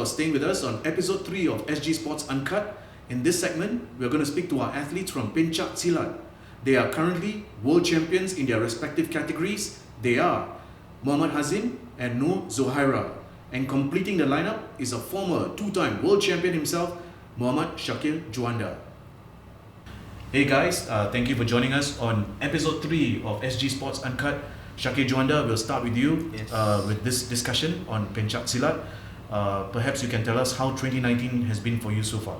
for staying with us on episode 3 of SG Sports Uncut. In this segment, we're going to speak to our athletes from Pencak Silat. They are currently world champions in their respective categories. They are Md Hazim and Nurzuhairah. And completing the lineup is a former 2-time world champion himself, Shakir Juanda. Hey guys, thank you for joining us on episode 3 of SG Sports Uncut. Shakir Juanda, we'll start with you with this discussion on Pencak Silat. Perhaps you can tell us how 2019 has been for you so far.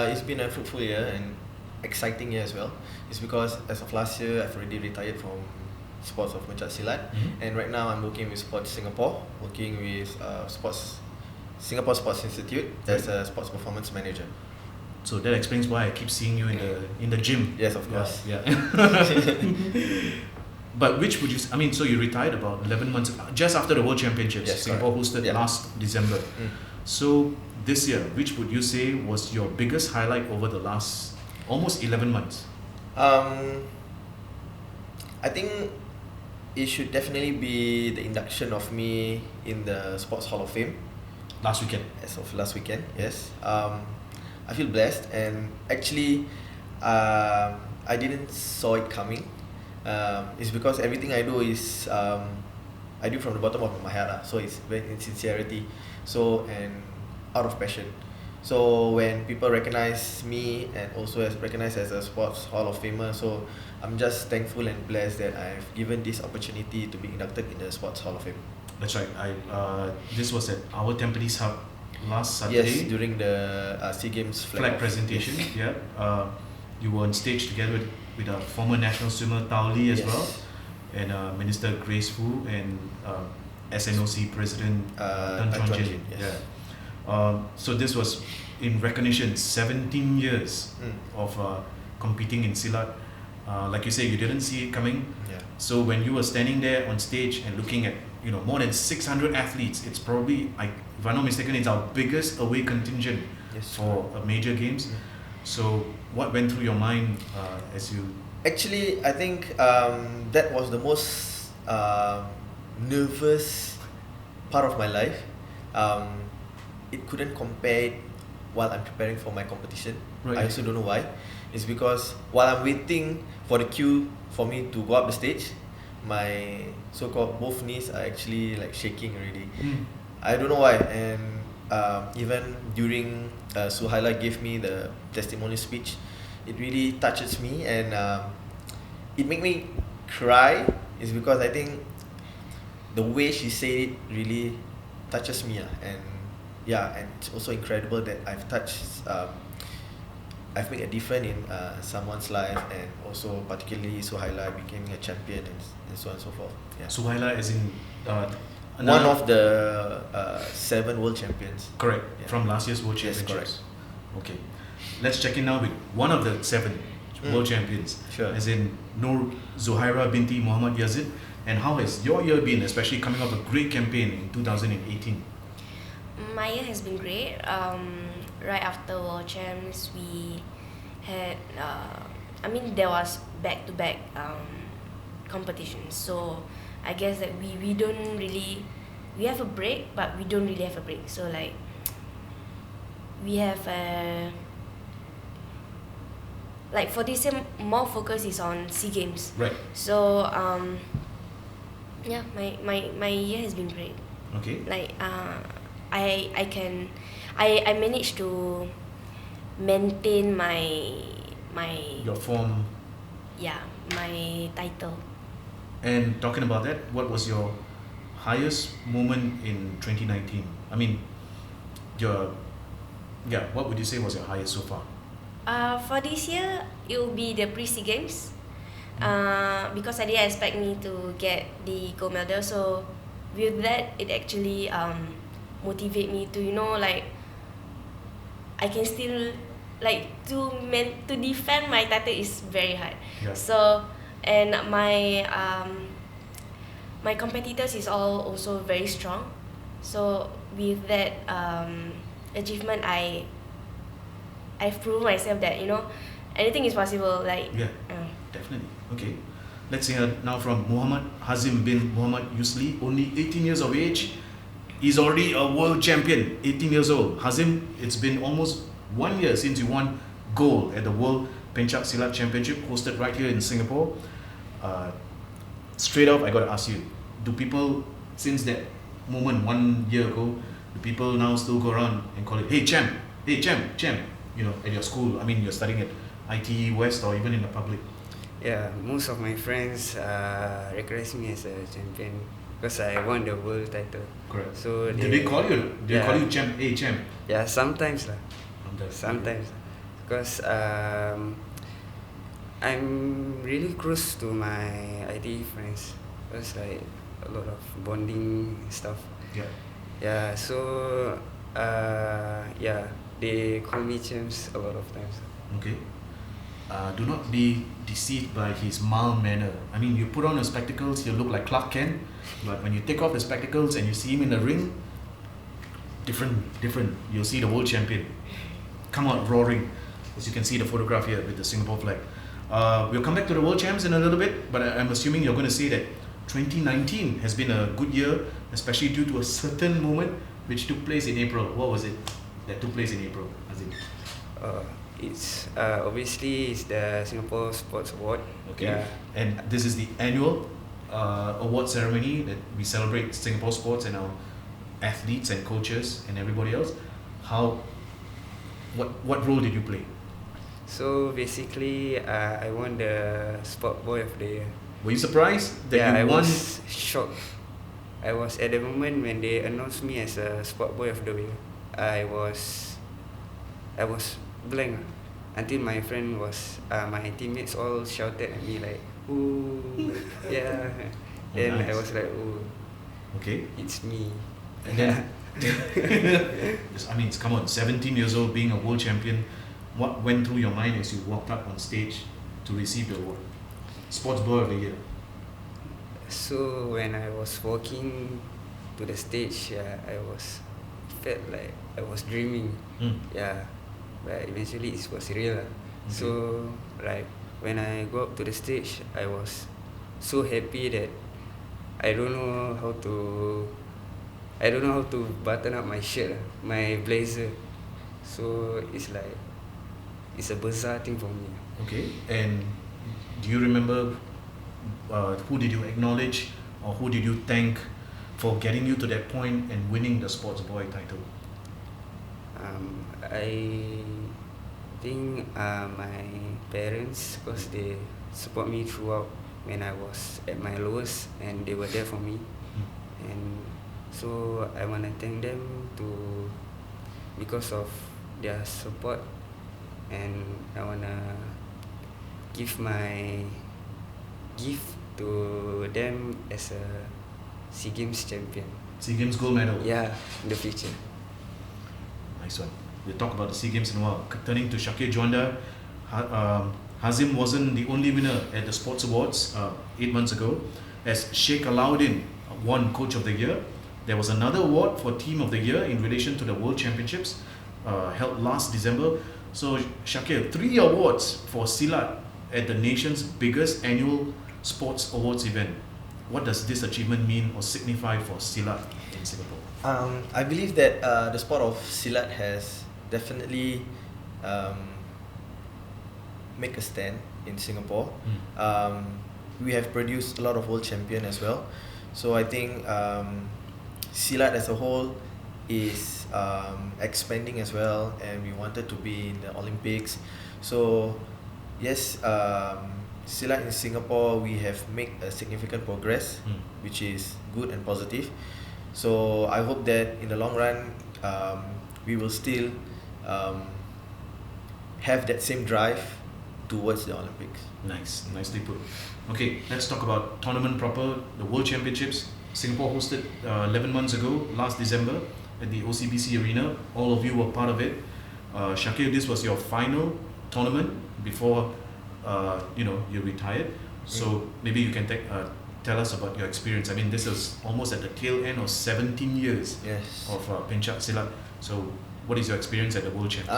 It's been a fruitful year and exciting year as well. It's because as of last year, I've already retired from sports of Pencak Silat, and right now I'm working with Sports Singapore, working with Singapore Sports Institute as a sports performance manager. So that explains why I keep seeing you in the gym. Yes, of course. Yeah. But which would you? I mean, so you retired about 11 months just after the World Championships. Yes, Singapore hosted last December. So this year, which would you say was your biggest highlight over the last almost 11 months? I think it should definitely be the induction of me in the Sports Hall of Fame. Last weekend. As of last weekend, yes. I feel blessed, and actually, I didn't saw it coming. It's because everything I do is I do from the bottom of my heart, so it's very in sincerity, and out of passion. So when people recognize me and also as recognized as a Sports Hall of Famer, so I'm just thankful and blessed that I've given this opportunity to be inducted in the Sports Hall of Fame. That's right. This was at our Tampines Hub last Saturday. Yes, during the SEA Games flag presentation. Yes. Yeah. You were on stage together with a former national swimmer Tao Li as well, and Minister Grace Fu and SNOC President Tan Chuan Jin. Yes. Yeah. So this was in recognition 17 years of competing in Silat. Like you say, you didn't see it coming. Yeah. So when you were standing there on stage and looking at more than 600 athletes, it's probably, if I'm not mistaken, it's our biggest away contingent for major games. So what went through your mind as you... Actually, I think that was the most nervous part of my life. It couldn't compare it while I'm preparing for my competition. Right. I also don't know why. It's because while I'm waiting for the cue for me to go up the stage, my so-called both knees are actually like shaking already. I don't know why. And even during Suhaila gave me the testimonial speech, it really touches me, and it made me cry. Is because I think the way she said it really touches me, and it's also incredible that I've made a difference in someone's life, and also particularly Suhaila becoming a champion and so on and so forth. Yeah. Suhaila as in one of the 7 world champions. Correct. Yeah. From last year's World Championships. Yes, correct. Okay. Let's check in now with one of the 7 world champions. Sure. As in Nurzuhairah binti Muhammad Yazid. And how has your year been, especially coming off a great campaign in 2018? My year has been great. Right after World Champs, we had, there was back-to-back competitions. So I guess that we don't really, we have a break, but we don't really have a break. So like, we have for this year, more focus is on SEA Games. Right. So my year has been great. Okay. I managed to maintain my your form. Yeah, my title. And talking about that, what was your highest moment in 2019? I mean, what would you say was your highest so far? For this year, it will be the pre-SEA Games. Because I didn't expect me to get the gold medal. So with that, it actually motivate me to I can still to defend my title is very hard. Yeah. So and my competitors is all also very strong. So with that achievement, I've proven myself that anything is possible. Definitely. Okay. Let's hear now from Md Hazim bin Muhammad Yusli, only 18 years of age. He's already a world champion, 18 years old. Hazim, it's been almost 1 year since you won gold at the World Pencak Silat Championship hosted right here in Singapore. Straight off, I got to ask you, do people, since that moment 1 year ago, do people now still go around and call it, hey champ, you know, at your school? I mean, you're studying at IT West or even in the public. Yeah, most of my friends recognize me as a champion because I won the world title. Correct. So Did they call you? Did they yeah. call you champ? Hey champ. Yeah, sometimes lah. Sometimes. Sometimes, because I'm really close to my IT friends. There's like a lot of bonding stuff. Yeah. Yeah, so yeah, they call me champs a lot of times. Okay. Do not be deceived by his mild manner. I mean, you put on the spectacles, you look like Clark Kent, but when you take off the spectacles and you see him in the ring, different. You'll see the world champion come out roaring, as you can see the photograph here with the Singapore flag. We'll come back to the world champs in a little bit, but I'm assuming you're going to say that 2019 has been a good year, especially due to a certain moment which took place in April. What was it that took place in April, Hazim? It's obviously it's the Singapore Sports Award. Okay. Yeah. And this is the annual award ceremony that we celebrate Singapore sports and our athletes and coaches and everybody else. What role did you play? So basically, I won the Sport Boy of the Year. Were you surprised that Yeah, you I won? was shocked. I was at the moment when they announced me as a Sport Boy of the Year. I was blank until my friend was my teammates all shouted at me like, "Ooh, yeah." Then nice. I was like, "Oh, Okay. it's me." And then, I mean, come on, 17 years old, being a world champion. What went through your mind as you walked up on stage to receive the award? Sports Boy of the Year. So when I was walking to the stage, I felt like I was dreaming. Yeah, but eventually it was real. So like when I go up to the stage, I was so happy that I don't know how to button up my shirt, my blazer. So it's a bizarre thing for me. Okay. And do you remember who did you acknowledge or who did you thank for getting you to that point and winning the Sports Boy title? I think my parents, because they support me throughout when I was at my lowest, and they were there for me. And so I want to thank them because of their support, and I want to give my gift to them as a SEA Games champion. SEA Games gold medal. Yeah, in the future. Nice one. We'll talk about the SEA Games in a while. Turning to Shakir Juanda, Hazim wasn't the only winner at the Sports Awards 8 months ago, as Sheikh Alauddin won Coach of the Year. There was another award for Team of the Year in relation to the World Championships held last December. So Shakir, 3 awards for Silat at the nation's biggest annual sports awards event. What does this achievement mean or signify for Silat in Singapore? I believe that the sport of Silat has definitely make a stand in Singapore. We have produced a lot of world champions as well. So I think Silat as a whole is expanding as well, and we wanted to be in the Olympics. So yes, Silat in Singapore, we have made a significant progress, which is good and positive. So I hope that in the long run, we will still have that same drive towards the Olympics. Nice, nicely put. Okay, let's talk about tournament proper. The World Championships, Singapore hosted 11 months ago, last December, at the OCBC Arena. All of you were part of it. Shakir, this was your final tournament before you retired. So maybe you can tell us about your experience. I mean, this is almost at the tail end of 17 years of Pencak Silat. So what is your experience at the World Champs?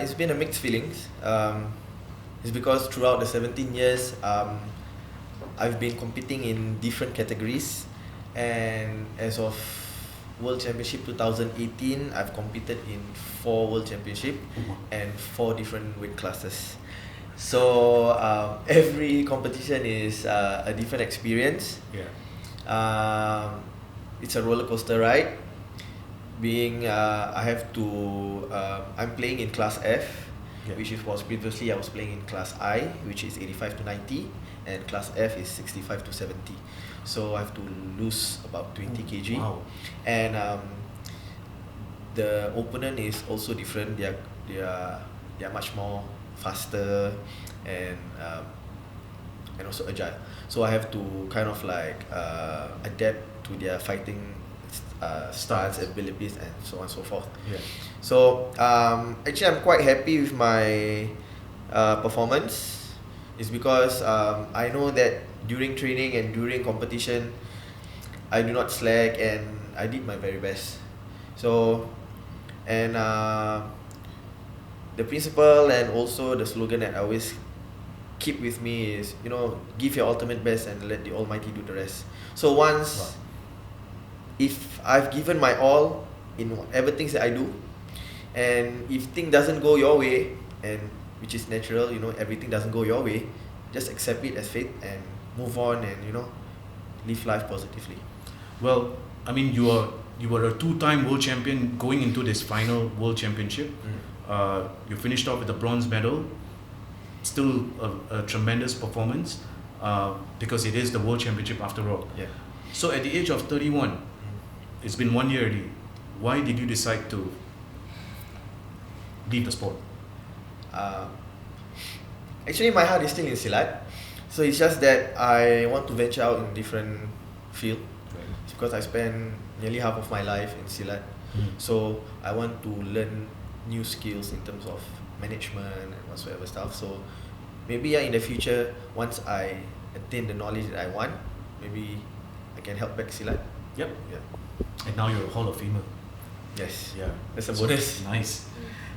It's been a mixed feelings. It's because throughout the 17 years, I've been competing in different categories, and as of World Championship 2018, I've competed in 4 World Championship and 4 different weight classes. So every competition is a different experience. It's a roller coaster ride. I have to I'm playing in class F, which was previously I was playing in class I, which is 85 to 90, and class F is 65 to 70. So I have to lose about 20 kg. Wow. And the opponent is also different. They are much more faster and also agile. So I have to kind of like adapt to their fighting stance, abilities, and so on and so forth. So actually, I'm quite happy with my performance. It's because I know that during training and during competition, I do not slack and I did my very best. So, and the principle and also the slogan that I always keep with me is, give your ultimate best and let the Almighty do the rest. So once, if I've given my all in whatever things that I do, and if thing doesn't go your way, and which is natural, everything doesn't go your way, just accept it as fate and move on and live life positively. Well, I mean, you were a 2-time world champion going into this final world championship. You finished off with a bronze medal. Still a tremendous performance because it is the world championship after all. So at the age of 31, it's been 1 year already. Why did you decide to leave the sport? Actually, my heart is still in Silat. So it's just that I want to venture out in different field. It's because I spent nearly half of my life in Silat. So I want to learn new skills in terms of management and whatsoever stuff. So maybe in the future, once I attain the knowledge that I want, maybe I can help back Silat. Yep. And now you're a Hall of Famer. Yes. Yeah. That's a bonus. So, nice.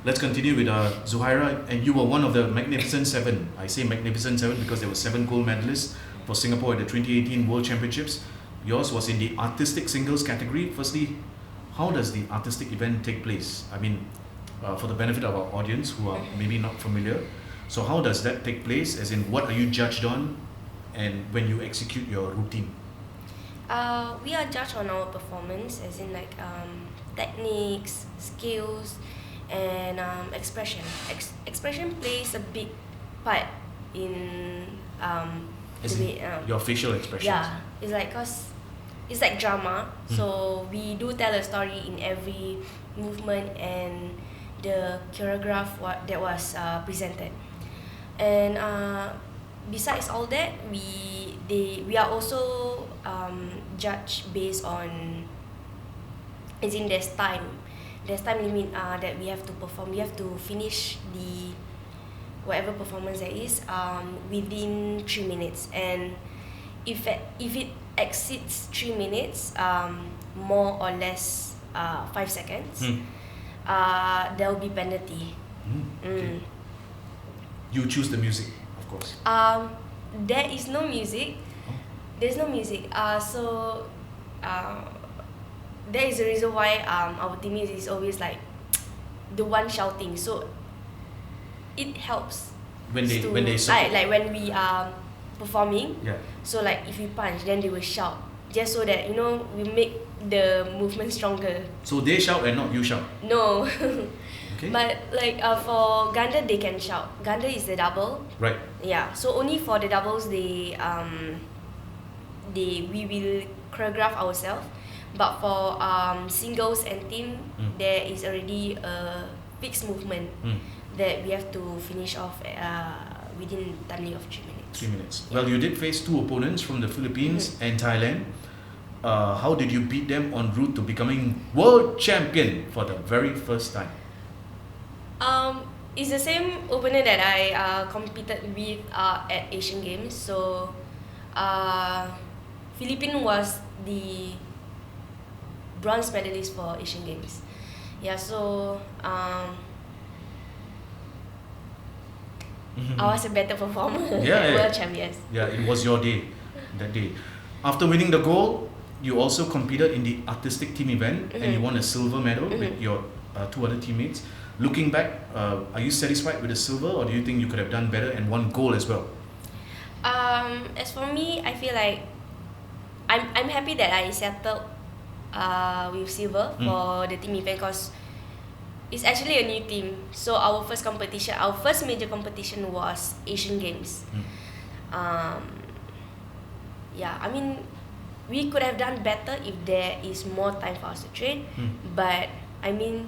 Let's continue with Zuhairah, and you were one of the Magnificent Seven. I say Magnificent Seven because there were 7 gold medalists for Singapore at the 2018 World Championships. Yours was in the artistic singles category. Firstly, how does the artistic event take place? I mean, for the benefit of our audience who are maybe not familiar, so how does that take place? As in, what are you judged on, and when you execute your routine? We are judged on our performance, as in like techniques, skills, and expression. Expression plays a big part in As the in way, your facial expressions. yeah, it's like cause it's like drama. So we do tell a story in every movement and the choreograph that was presented. And besides all that, we are also judged based on, as in there's time limit that we have to perform. We have to finish the whatever performance there is within 3 minutes, and if it exceeds 3 minutes, more or less 5 seconds, there will be penalty. Okay. You choose the music, of course. There is no music. There's no music. So that is the reason why our teammates is always like the one shouting. So it helps When they support. like when we are performing. Yeah. So like if we punch, then they will shout, just so that we make the movement stronger. So they shout and not you shout. No. Okay. But like for ganda, they can shout. Ganda is the double. Right. Yeah. So only for the doubles, we will choreograph ourselves. But for singles and team, there is already a fixed movement that we have to finish off within time limit of 3 minutes. 3 minutes. Well, you did face 2 opponents from the Philippines and Thailand. How did you beat them en route to becoming world champion for the very first time? It's the same opponent that I competed with at Asian Games. So, Philippines was the bronze medalist for Asian Games. Yeah, so I was a better performer Yeah, at yeah. World Champions. Yeah, it was your day, that day. After winning the gold, you also competed in the artistic team event and you won a silver medal with your 2 other teammates. Looking back, are you satisfied with the silver, or do you think you could have done better and won gold as well? As for me, I feel like I'm happy that I settled with silver for the team event, because it's actually a new team. So our first major competition was Asian Games. Yeah, I mean, we could have done better if there is more time for us to train. But I mean,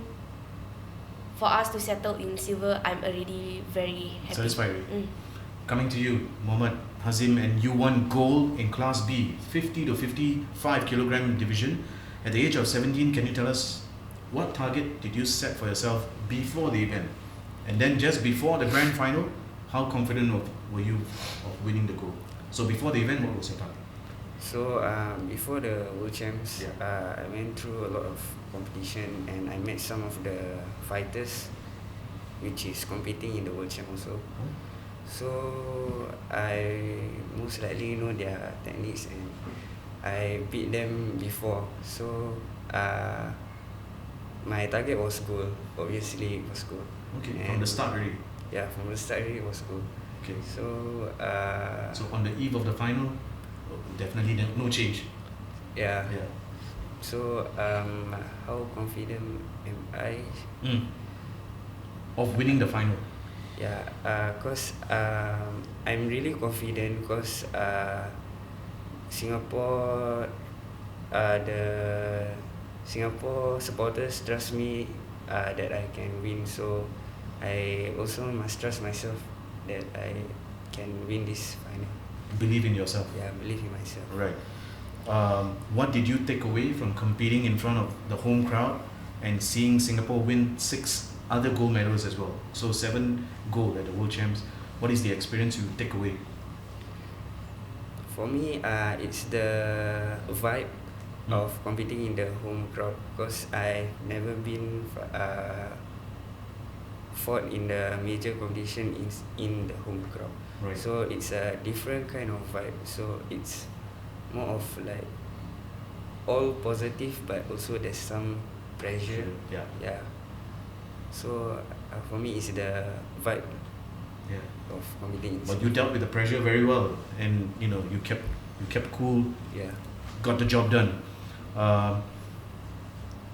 for us to settle in silver, I'm already very happy. Satisfied. Coming to you, Md Hazim, and you won gold in Class B, 50 to 55 kilogram division. At the age of 17, can you tell us what target did you set for yourself before the event? And then just before the grand final, how confident were you of winning the gold? So before the event, what was your target? So before the World Champs, I went through a lot of competition and I met some of the fighters which is competing in the World Champ also. So I most likely know their techniques and I beat them before. So my target was gold. Obviously it was gold. Okay, and from the start already? Yeah, from the start already it was gold. Okay. So so on the eve of the final, definitely no change. Yeah. So how confident am I? Of winning the final? Yeah, cause I'm really confident because Singapore, the Singapore supporters trust me that I can win. So I also must trust myself that I can win this final. Believe in yourself. Yeah, believe in myself. Right. What did you take away from competing in front of the home crowd and seeing Singapore win 6 other gold medals as well? So 7 gold at the World Champs. What is the experience you take away? For me, it's the vibe of competing in the home crowd, because I never been fought in the major competition in the home crowd. Right. So it's a different kind of vibe. So it's more of like all positive, but also there's some pressure. Yeah. So for me, it's the vibe of competing. But you dealt with the pressure very well, and you kept cool. Yeah. Got the job done.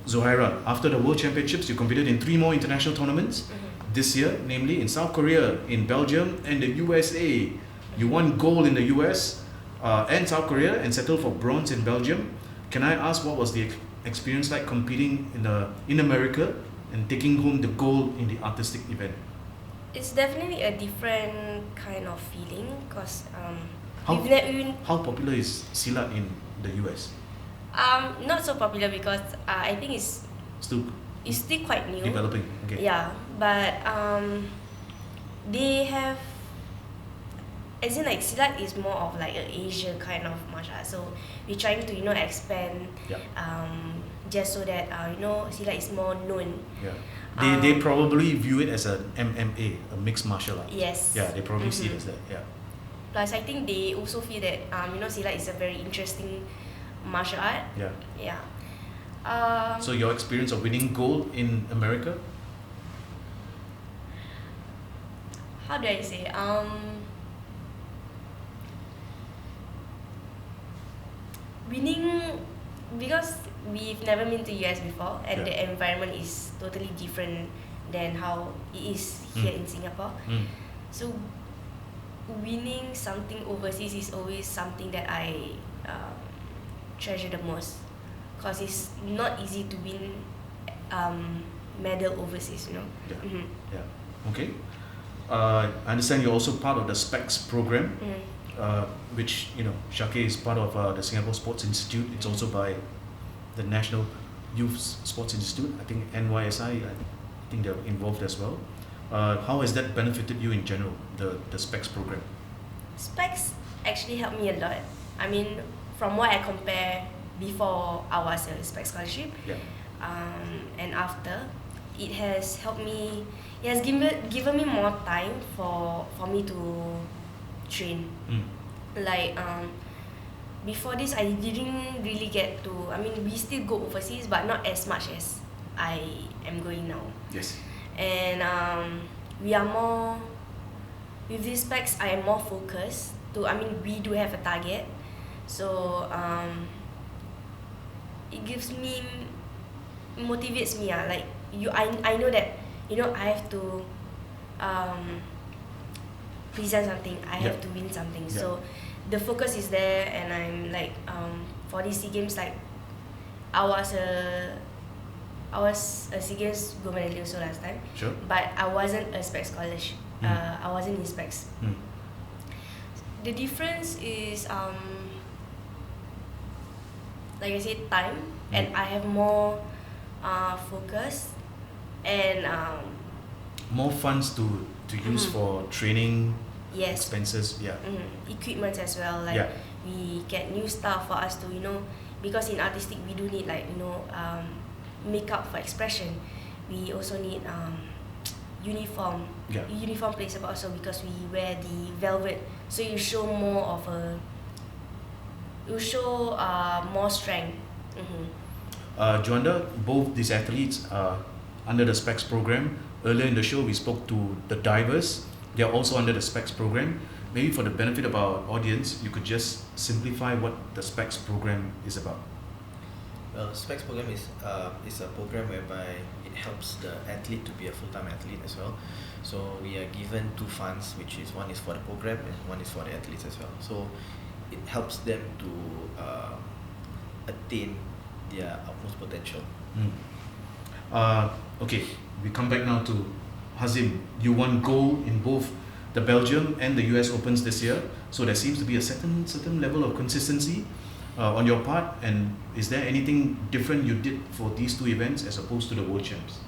Nurzuhairah, after the World Championships, you competed in 3 more international tournaments this year, namely in South Korea, in Belgium, and the USA. You won gold in the US and South Korea and settled for bronze in Belgium. Can I ask, what was the experience like competing in America and taking home the gold in the artistic event? It's definitely a different kind of feeling, because how popular is Silat in the US? Not so popular, because I think it's Still quite new. developing. Okay. Yeah, but they have, as in like Silat is more of like an Asia kind of martial art. So we're trying to expand, just so that Silat is more known. Yeah. They probably view it as an MMA, a mixed martial art. Yes. Yeah, they probably see it as that. Yeah. Plus, I think they also feel that Silat is a very interesting martial art. Yeah. Yeah. So your experience of winning gold in America? How do I say? Winning, because we've never been to US before, and the environment is totally different than how it is here in Singapore. So winning something overseas is always something that I treasure the most, because it's not easy to win medal overseas. Yeah. Okay. I understand you're also part of the SPECS program, which Shakir is part of the Singapore Sports Institute. It's also by the National Youth Sports Institute. I think NYSI, I think they're involved as well. How has that benefited you in general, the SPECS program? SPECS actually helped me a lot. I mean, from what I compare before I was a SPECS scholarship, and after, it has helped me. It has given me more time for me to train. Like before this I didn't really get to. I mean, we still go overseas, but not as much as I am going now. Yes. And we are more, with these specs I am more focused to, I mean, we do have a target, so it gives me, motivates me, like I know that, you know, I have to present something, I have to win something, so the focus is there. And I'm like, for these SEA Games, like I was a SEA Games gold medalist also last time. Sure. But I wasn't a specs college. I wasn't in specs. The difference is, like I said, time, and I have more focus and more funds to use for training, yes, expenses. equipment as well. Like we get new stuff for us to, you know, because in artistic we do need, like, you know, makeup for expression. We also need uniform. Uniform plays a part also, because we wear the velvet, so you show more of a, you show more strength. Juanda, both these athletes are under the specs program. Earlier in the show we spoke to the divers. They are also under the specs program. Maybe for the benefit of our audience, you could just simplify what the specs program is about. Well, specs program is a program whereby it helps the athlete to be a full-time athlete as well. So we are given two funds, which is one is for the program and one is for the athletes as well. So it helps them to attain their utmost potential. Okay, we come back now to Hazim. You won gold in both the Belgium and the US Opens this year, so there seems to be a certain level of consistency on your part. And is there anything different you did for these two events as opposed to the World Champs?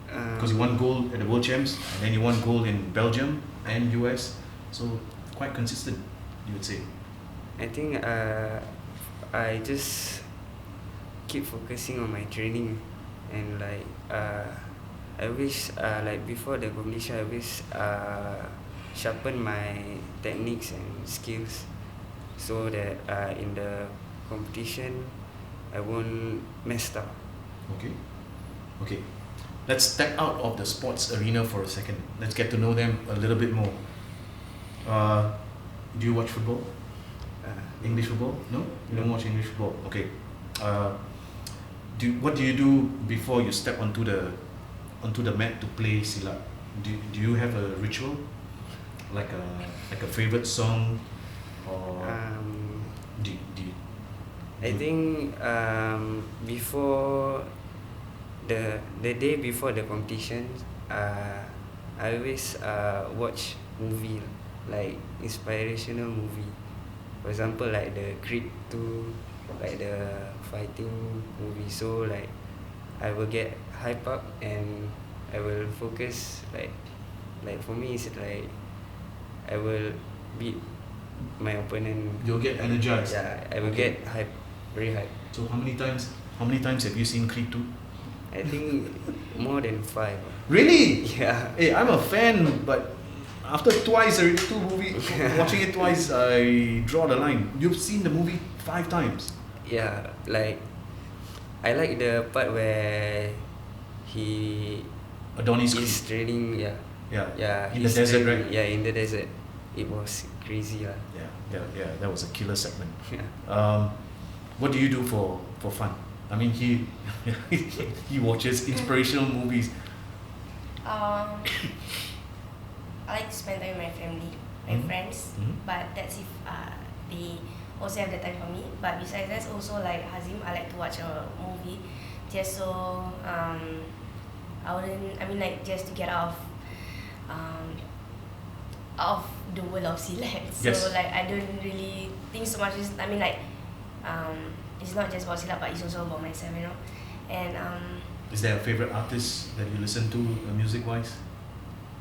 Because you won gold at the World Champs, and then you won gold in Belgium and US, so quite consistent, you would say. I think I just keep focusing on my training, and like I wish like before the competition, I wish sharpen my techniques and skills, so that in the competition I won't mess up. Okay. Let's step out of the sports arena for a second. Let's get to know them a little bit more. Do you watch football? English football? No? You don't watch English football? Okay. What do you do before you step onto the mat to play Silat? Do you have a ritual? Like a favorite song? Or do you I think before the day before the competition, I always watch movie, like inspirational movie. For example, like the Creed 2, like the fighting movie. So like I will get hype up and I will focus, like for me it's like I will beat my opponent. You'll get energized. Yeah, I will get hype, very hype. So how many times have you seen Creed 2? I think more than 5. Really? Yeah. Hey, I'm a fan, but after twice already, watching it twice, I draw the line. You've seen the movie 5 times? Yeah, like I like the part where he Adonis is Creed. training. Yeah. In the desert, right? Yeah, in the desert. It was crazy, lah. Yeah. That was a killer segment. Yeah. What do you do for fun? I mean, he watches inspirational movies. I like to spend time with my family, my friends, but that's if they also have the time for me. But besides that, also like Hazim, I like to watch a movie just so like just to get out of the world of Silat. So Yes. like I don't really think so much. It's not just about Silat, but it's also about myself, you know. And Is there a favorite artist that you listen to, music-wise?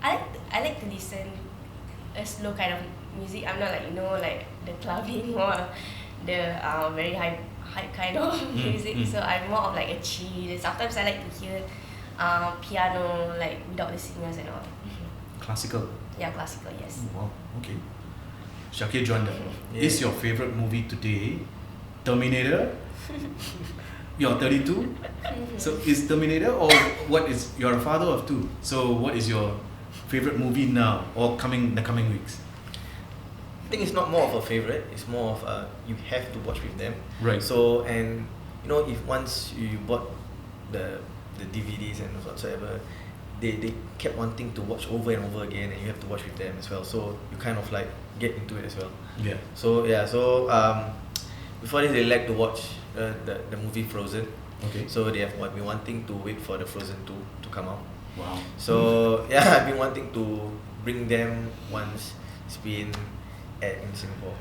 I like to listen a slow kind of music. I'm not like, you know, like the clubbing or the very hype kind of music. So I'm more of like a chill. Sometimes I like to hear piano, like without the singers and all. Classical. Yeah, classical, yes. Oh, wow. Okay. Shakir Juanda, Yeah. is your favorite movie today Terminator? You're 32, so is Terminator, or what is? You're a father of two, so what is your favorite movie now or the coming weeks? I think it's not more of a favorite. It's more of you have to watch with them. Right. So, and you know, if once you bought the DVDs and whatsoever, they kept wanting to watch over and over again, and you have to watch with them as well. So you kind of like get into it as well. Yeah. So before this they like to watch the movie Frozen. Okay. So they have been wanting to wait for the Frozen 2 to come out. Wow. So yeah, I've been wanting to bring them once it's been in Singapore.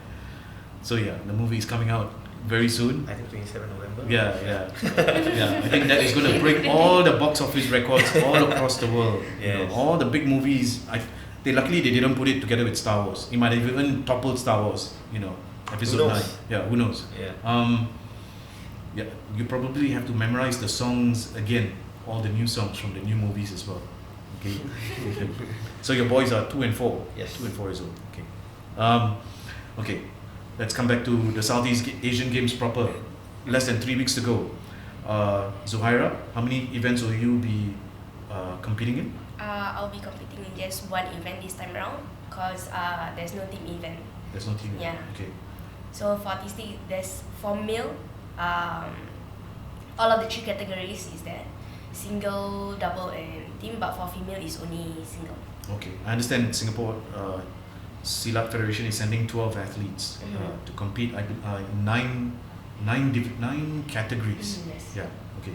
So yeah, the movie is coming out very soon. I think 27 November. Yeah. Yeah. I think that is going to break all the box office records all across the world. You know, Yes. all the big movies. Luckily they didn't put it together with Star Wars. It might have even toppled Star Wars. You know, episode Who knows? 9. Yeah. Who knows? Yeah. Yeah. You probably have to memorize the songs again. All the new songs from the new movies as well. Okay. So your boys are 2 and 4. Yes. 2 and 4 years old. Okay. Okay. Let's come back to the Southeast Asian Games proper. Less than 3 weeks to go. Zuhairah, how many events will you be competing in? I'll be competing in just one event this time around because there's no team event. There's no team. Yeah. Okay. So for artistic, there's for male, all of the 3 categories is there, single, double, and team. But for female, it's only single. Okay. I understand Singapore Silat Federation is sending 12 athletes to compete in nine categories. Yes. Yeah. Okay.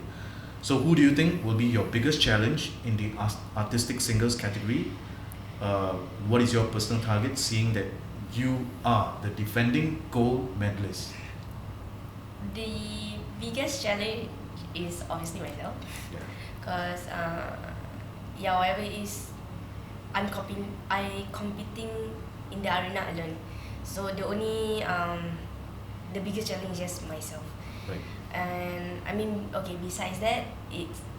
So who do you think will be your biggest challenge in the artistic singles category? What is your personal target, seeing that you are the defending gold medalist? The biggest challenge is obviously myself, Yeah. because whatever it is, I'm competing in the arena alone. So the only the biggest challenge is just myself. Right. And I mean, okay, besides that,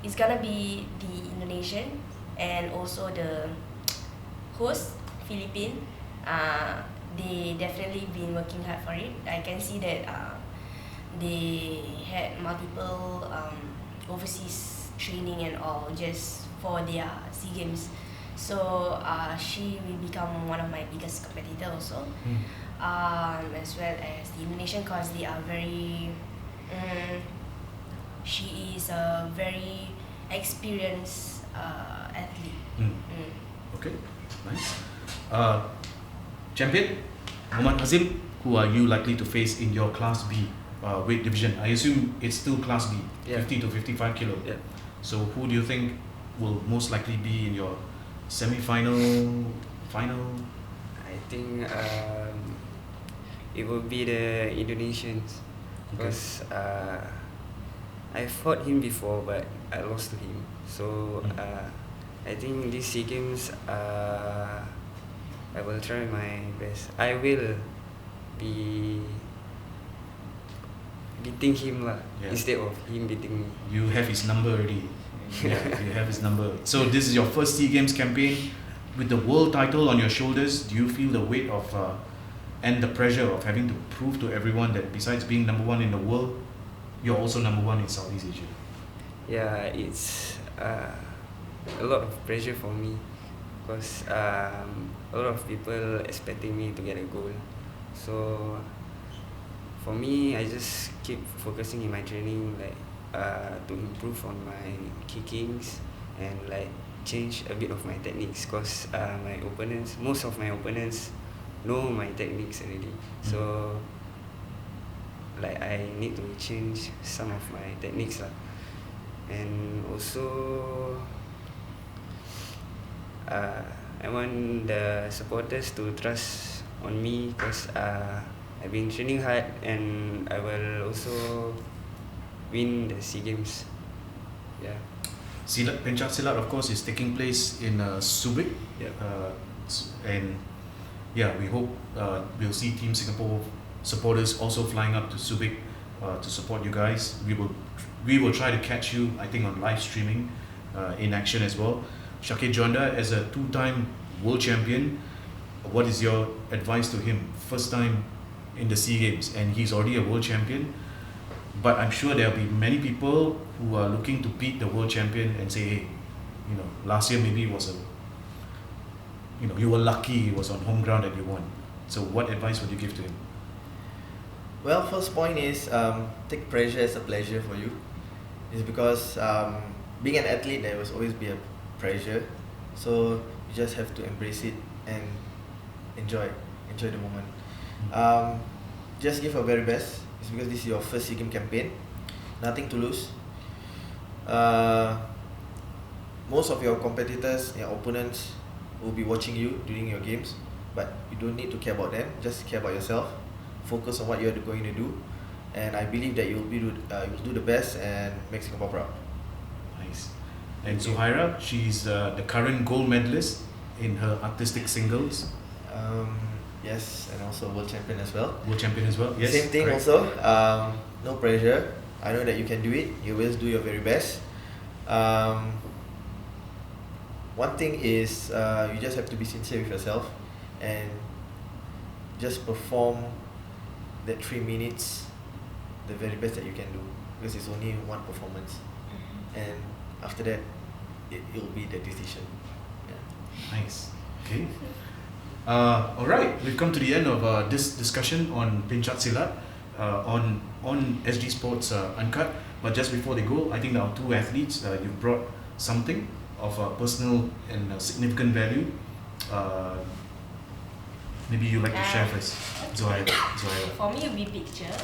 it's gonna be the Indonesian and also the host, Philippines. They definitely been working hard for it. I can see that they had multiple overseas training and all just for their SEA Games. So she will become one of my biggest competitor also, as well as the Indonesian, cause they are very. She is a very experienced athlete. Okay, nice. Champion, Md Hazim, who are you likely to face in your Class B weight division? I assume it's still Class B, Yeah. 50 to 55 kilo. Yeah. So who do you think will most likely be in your semi-final, final? I think it will be the Indonesians because I fought him before but I lost to him. So I think this SEA Games I will try my best. I will be beating him lah, instead of him beating me. You have his number already. Yeah, you have his number. So this is your first SEA Games campaign with the world title on your shoulders. Do you feel the weight of and the pressure of having to prove to everyone that besides being number 1 in the world, you're also number 1 in Southeast Asia? Yeah, it's a lot of pressure for me because a lot of people expecting me to get a goal. So for me, I just keep focusing in my training, like to improve on my kickings and like change a bit of my techniques because most of my opponents know my techniques already. So like I need to change some of my techniques lah. And also I want the supporters to trust on me because I've been training hard and I will also win the SEA Games. Yeah. Silat Pencak Silat, of course, is taking place in Subic. Yeah. And yeah, we hope we'll see Team Singapore supporters also flying up to Subic to support you guys. We will try to catch you, I think, on live streaming in action as well. Shakir Juanda, as a 2-time world champion, what is your advice to him? First time in the SEA Games, and he's already a world champion. But I'm sure there'll be many people who are looking to beat the world champion and say, hey, last year maybe was you were lucky, it was on home ground that you won. So what advice would you give to him? Well, first point is take pressure as a pleasure for you. It's because being an athlete, there will always be a pressure. So you just have to embrace it and enjoy the moment. Just give your very best. It's because this is your first SEA Games campaign. Nothing to lose. Most of your competitors, your opponents, will be watching you during your games, but you don't need to care about them. Just care about yourself. Focus on what you're going to do, and I believe that you'll do the best and make Singapore proud. Nice. And Nurzuhairah, she's the current gold medalist in her artistic singles. Yes, and also world champion as well. World champion as well. Yes. Same thing correct. also. No pressure. I know that you can do it. You always do your very best. One thing is you just have to be sincere with yourself and just perform that 3 minutes the very best that you can do, because it's only one performance, and after that it will be the decision. Nice. Okay. Alright, we've come to the end of this discussion on Pencak Silat on SG Sports Uncut. But just before they go, I think our two athletes, you've brought something of personal and significant value. Maybe you'd like to share first, Nurzuhairah. For me, it will be picture.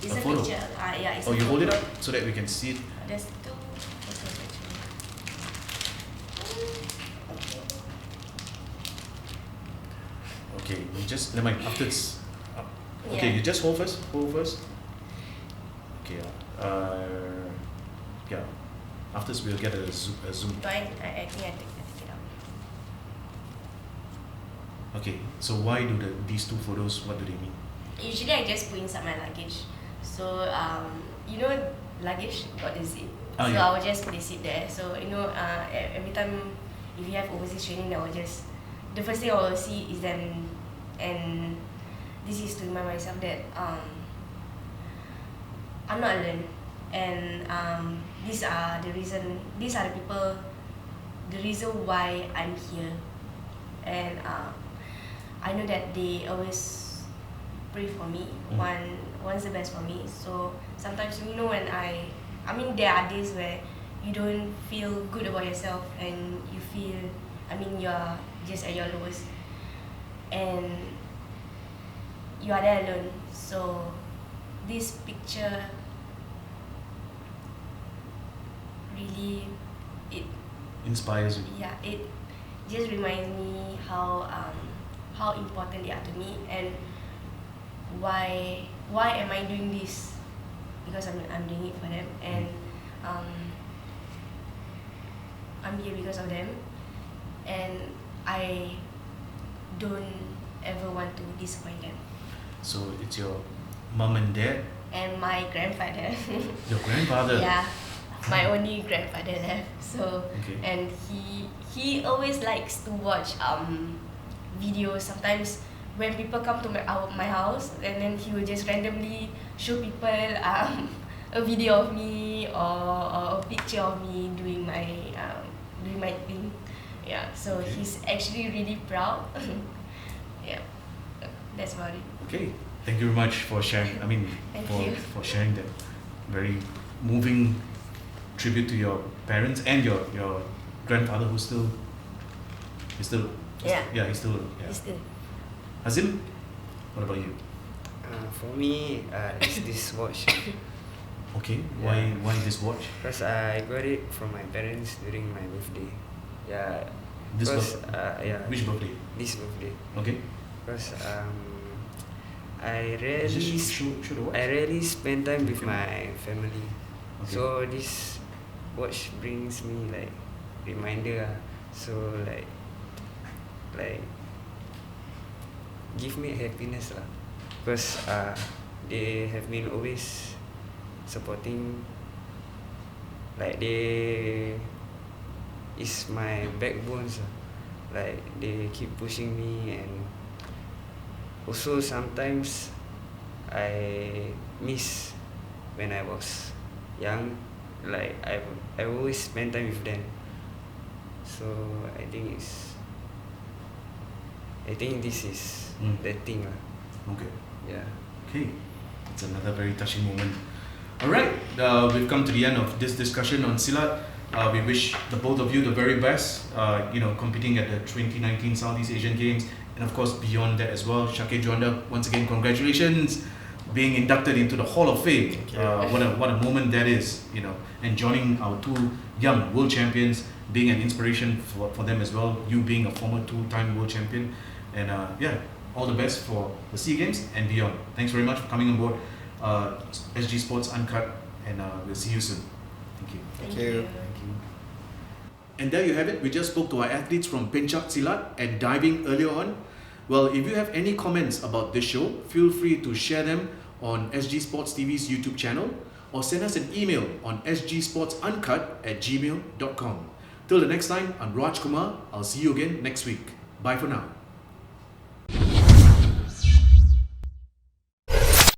It's A a photo? picture. Yeah, it's Oh, a you hold it photo. up so that we can see it. There's 2 photos actually. Okay, you just never mind. After it's okay, Yeah. you just hold first. Okay. Yeah. After we'll get a zoom. But I think I take it out. Okay. So why do these 2 photos? What do they mean? Usually I just put inside my luggage. So luggage got the zip. Oh, So yeah. I will just place it there. So every time if you have overseas training, I will just the first thing I will see is them, and this is to remind myself that I'm not alone, and these are the people, the reason why I'm here, and I know that they always pray for me, wants the best for me. So sometimes when there are days where you don't feel good about yourself and you feel you're just at your lowest and you are there alone. So this picture really Inspires you. it just reminds me how important they are to me, and why am I doing this, because I'm doing it for them, and I'm here because of them, and I don't ever want to disappoint them. So it's your mom and dad, And my grandfather. your grandfather. Yeah, my only grandfather left. So Okay. and he always likes to watch videos. Sometimes when people come to my house, and then he will just randomly show people a video of me or a picture of me doing my thing. Yeah, so Okay. he's actually really proud. Yeah, that's about it. Okay. Thank you very much for sharing. Thank you. For sharing that very moving tribute to your parents and your grandfather, who's still. Yeah. Yeah, he's still. Yeah. He's still. Hazim, what about you? For me, it's this watch. Okay. Yeah. Why this watch? Because I got it from my parents during my birthday. Yeah. This Because, birthday. Which birthday? This birthday. Okay. Because I rarely Just show the watch. I rarely spend time with my family. Okay. So this watch brings me like reminder. So like give me happiness lah. Because they have been always supporting. Like they is my backbones lah. Like they keep pushing me and also sometimes I miss when I was young. Like I always spend time with them. So I think this is the thing lah. Okay. Yeah. Okay. It's another very touching moment. Alright, we've come to the end of this discussion on Silat. We wish the both of you the very best, competing at the 2019 Southeast Asian Games, and of course beyond that as well. Shakir Juanda, once again, congratulations being inducted into the Hall of Fame. What a moment that is, and joining our two young world champions, being an inspiration for them as well, you being a former two-time world champion. And all the best for the SEA Games and beyond. Thanks very much for coming on board SG Sports Uncut, and we'll see you soon. Thank you. Thank you. And there you have it. We just spoke to our athletes from Pencak Silat and diving earlier on. Well, if you have any comments about this show, feel free to share them on SG Sports TV's YouTube channel, or send us an email on sgsportsuncut@gmail.com. Till the next time, I'm Raj Kumar. I'll see you again next week. Bye for now.